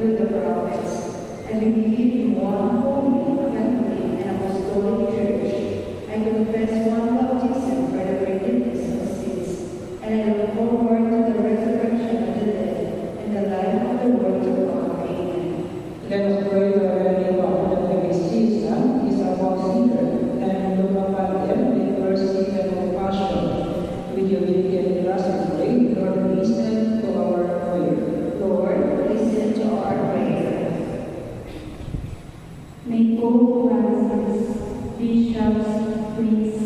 with the prophets. I believe in one holy, Catholic, and Apostolic Church. I confess one baptism for the forgiveness of sins, and I look forward to the resurrection of the dead and the life of the world to come. Amen. Let us pray to our Heavenly Father that the season is our consider and look upon them with mercy and compassion. With humility and trust and pray, Lord, listen to our prayer. Lord, listen to our prayer. May Pope Francis, bishops, priests,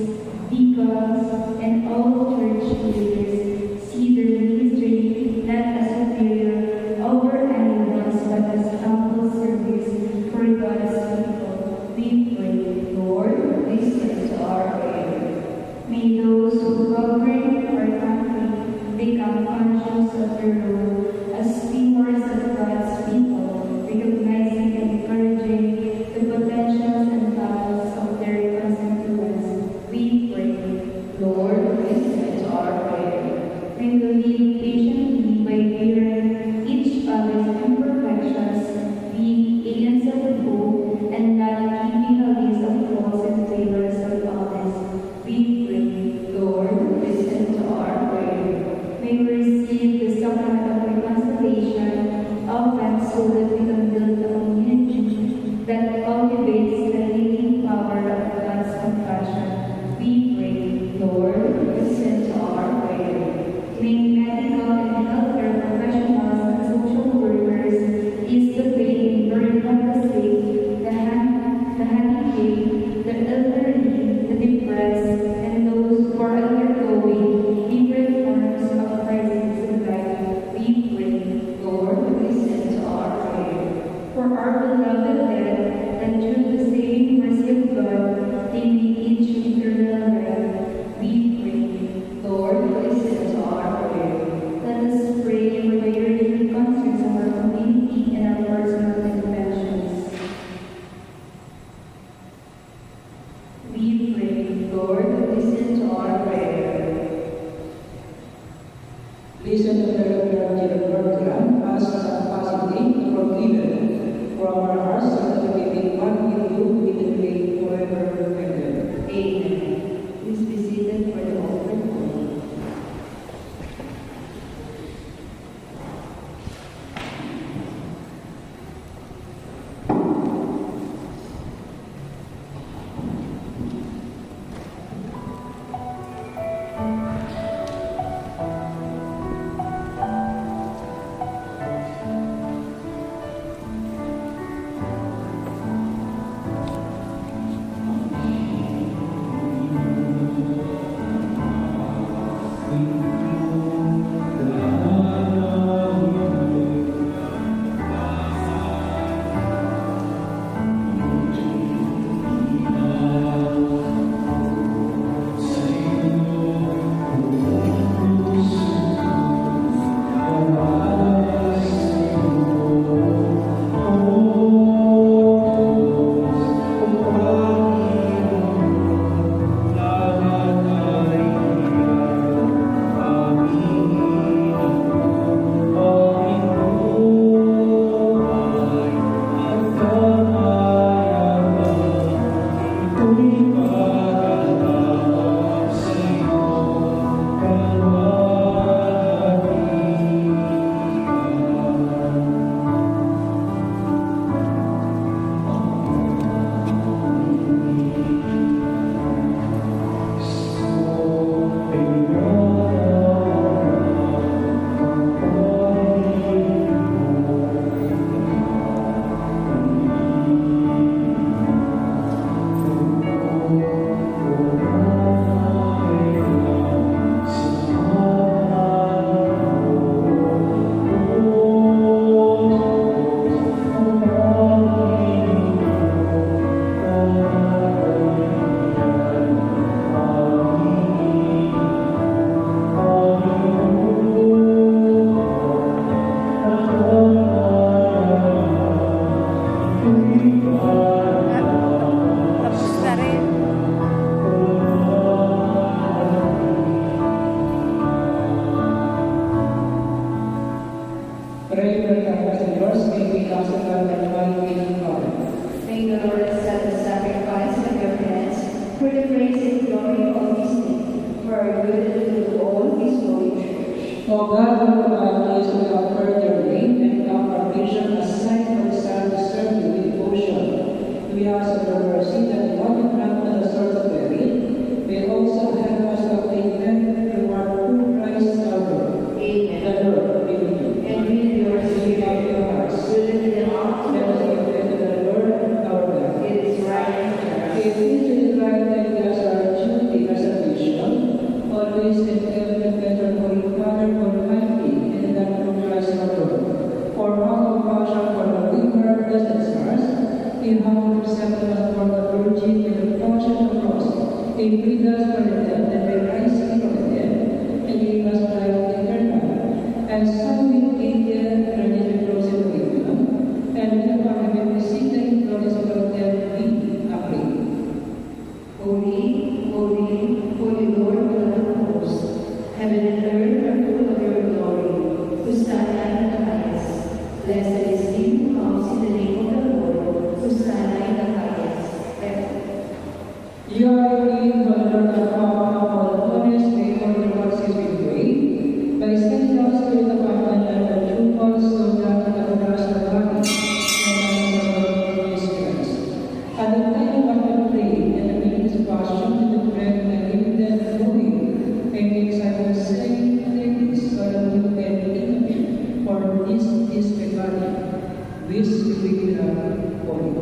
deacons, and all church leaders see their ministry not as superior over anyone's but as humble service for God's people. We pray. Lord, listen to our prayer. May those who govern our country become conscious of their role as stewards of God's people, recognizing and encouraging the potentials and talents of their constituents. We pray. Lord, listen to our prayer. May we live patiently by bearing each other's imperfections, being agents of hope, and not keeping a list of faults and failures of others. We pray. Lord, listen to our prayer. May we receive the sacrament of reconciliation, often so that we can build a community that cultivates the healing power of God's compassion. We pray. Lord, listen to our prayer. May medical and healthcare professionals and social workers ease the pain and burden of the sick, the handicapped, the elderly, the depressed, and those who are undergoing different forms of crisis in life. We pray. Lord, listen to our prayer. For our beloved dead, that through the saving mercy of God, they may each eternal life. We pray. Lord, listen to our prayer. Let us pray for the yearly concerns of our community and our personal intentions. We pray. Lord, listen to our prayer. Listen to the Reverend program as a capacity to forgive from our O God, who provide us with our further rain and confirmation as sign for the sun to serve you with devotion, we ask of your mercy that what you grant to the sort of merit may also help us to obtain men through our true Christ our Lord. Amen. The Lord be with you. And with your Lift up spirit, your hearts. we lift them up to Let us the give thanks to the Lord our God. It is right and It just. is right that as our duty as a nation, always endeavor the better for each other Almighty and that through Christ our Lord. For our compassion for the weaker, blessed stars, in humble acceptance for the Virgin with the passion of the cross, in freed us from the death and by rising from the dead, and gave us life eternal. And so we gain the granted cross of freedom, and we have received the glories of the dead, we agree. Holy, holy, holy Lord God of hosts, heaven and earth are full of your glory. Hosanna in the highest. Blessed is he who comes in the name of the Lord. Hosanna in the highest. Amen. You are indeed the Lord of all honest, may all the voices be prayed. By sending out spirit of God and the true God, so that the cross of body and the Lord Jesus Christ. At the time of the play and the means passion to the bread and give them glory, and the disciples say, take this, so that you can eat it, for this is my body, which we will have for you.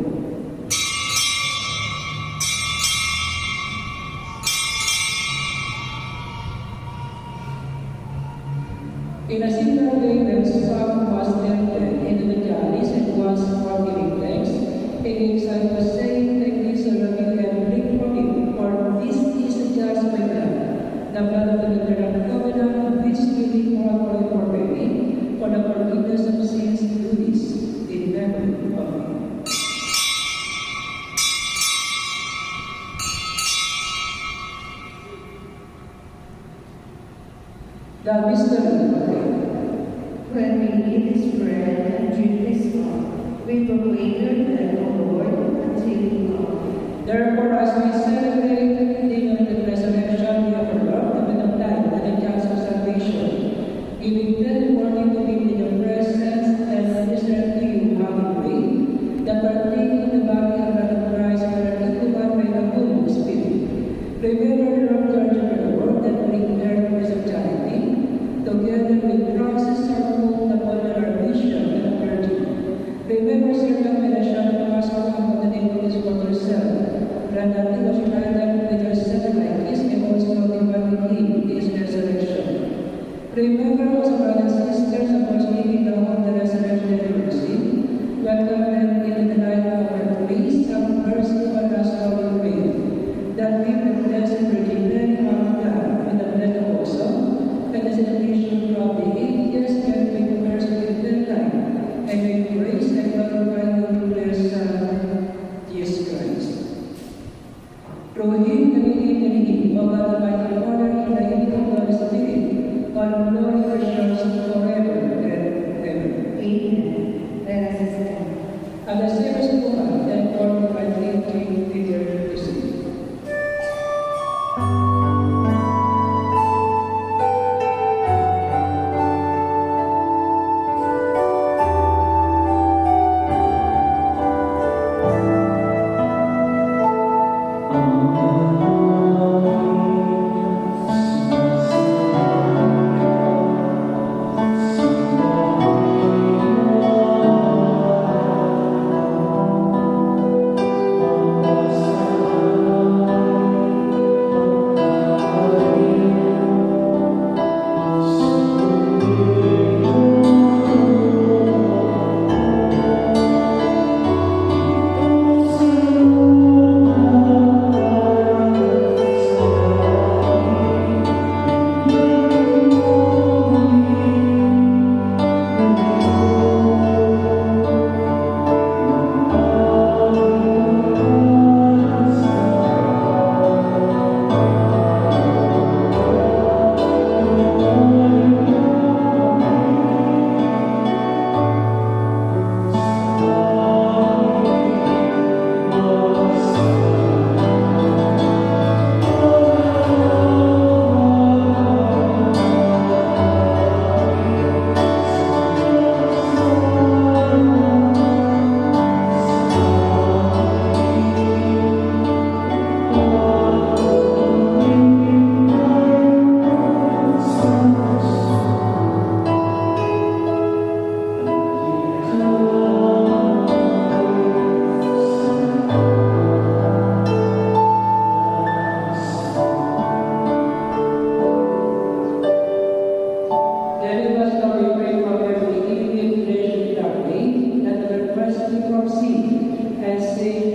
In a similar way, when some was tempted into the chalice and was for giving thanks, he gave disciples saying, take this so that you can drink from it, for this is just my blood, the blood of the eternal covenant, which will be poured for many, for the forgiveness of sins. Do this in memory of me. The mystery of faith. When we eat this bread and drink this cup, we proclaim your death, O Lord, until you come. Therefore, as we celebrate the day of the resurrection, we offer Lord the bread of life and the chance of salvation, giving them warning to be in your presence and minister to you how we pray, that partake of the body and blood of Christ and are equal by the Holy Spirit. Remember, Lord, Church of the Lord, that we inherit the of charity, together with Francis our Pope, the Father, our Bishop, and the Virgin. Remember, servant Melchor, Thomas, of the name of his Lord yourself, grant that he was united with your seven like his, and also notified with him his resurrection. Remember also brothers and sisters of our sleeping down of the resurrection and mercy. Welcome them into the light of our grace, have mercy on us, how we pray, that we, the blessed Virgin Mary, have done, and the blessed also, and as a nation throughout the ages, and we curse with their life, and we praise and glorify you through their Son, Jesus Christ. Through him, the living, O God, Almighty Father, in the unity of the Holy Spirit, all glory restores forever and ever. Amen. Let us stand. And the service of God, and formed by faith, figure to see.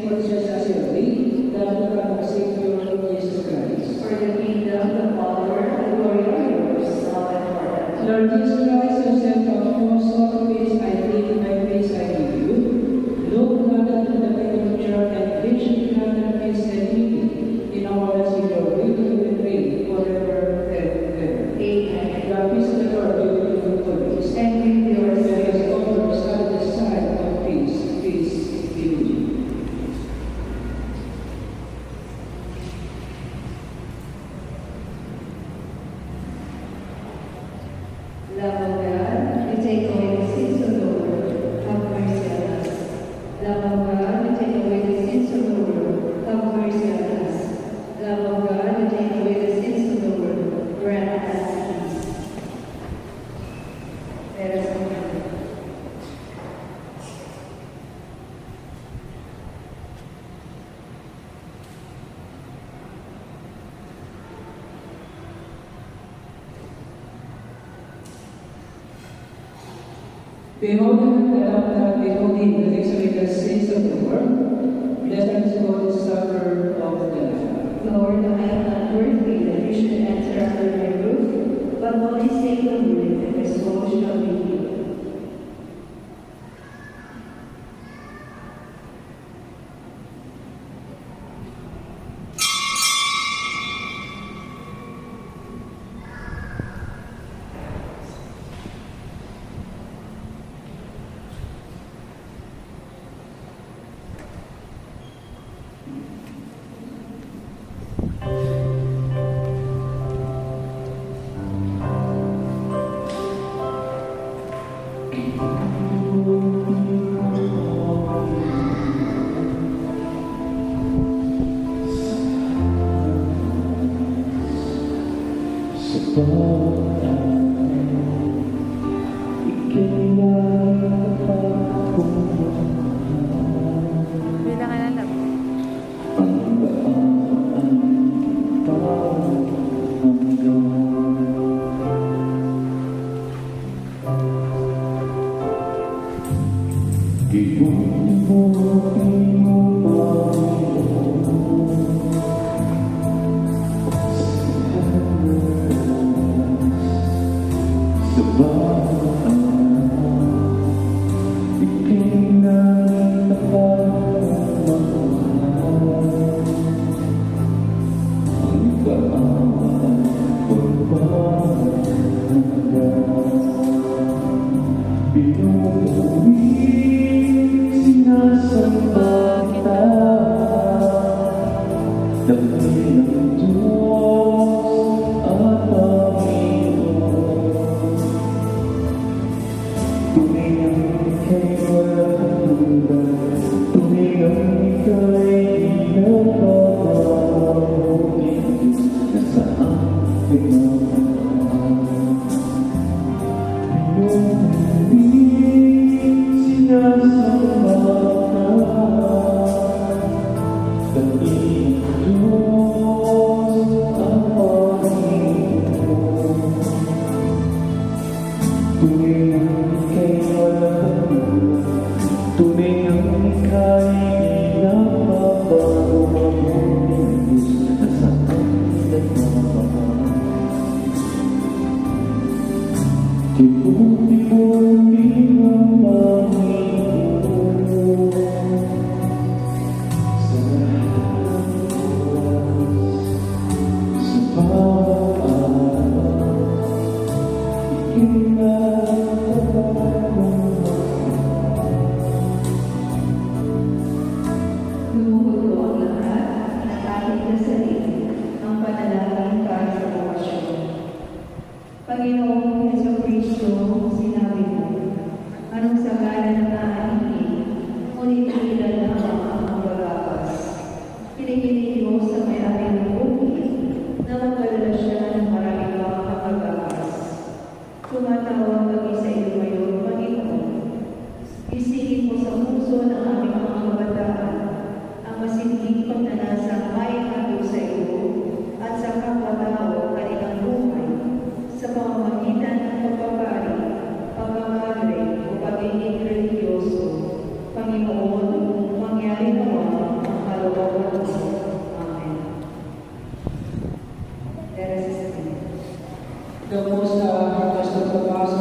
conscientiously that of our Savior Jesus Christ. For the kingdom, the power, and glory are yours, now and forever. Lord Jesus Christ, who said to Apostle, "Peace I leave, my peace I give you," look not unto the picture and vision not and peace and beauty. In our Savior, we pray forever and ever. Amen. The peace of the Lord be with you always. And with your Let spirit. us offer us at the side of peace. Peace be with you. Love of God, you take away the sins of the world. Have mercy on us. Love of God, you take away the sins of the world. Have mercy on us. Love of God, you take away the sins of the world. Grant us peace. Let us pray. Behold the Lamb that beholding that takes away the sins of the world. Blessed is the supper of the Lamb. Lord, I am not worthy that you should enter under my roof, but only say the word, and my soul shall be healed. Bilangan na lang. Sinasamba Amen. Let us pray. The most gusto ko pa sa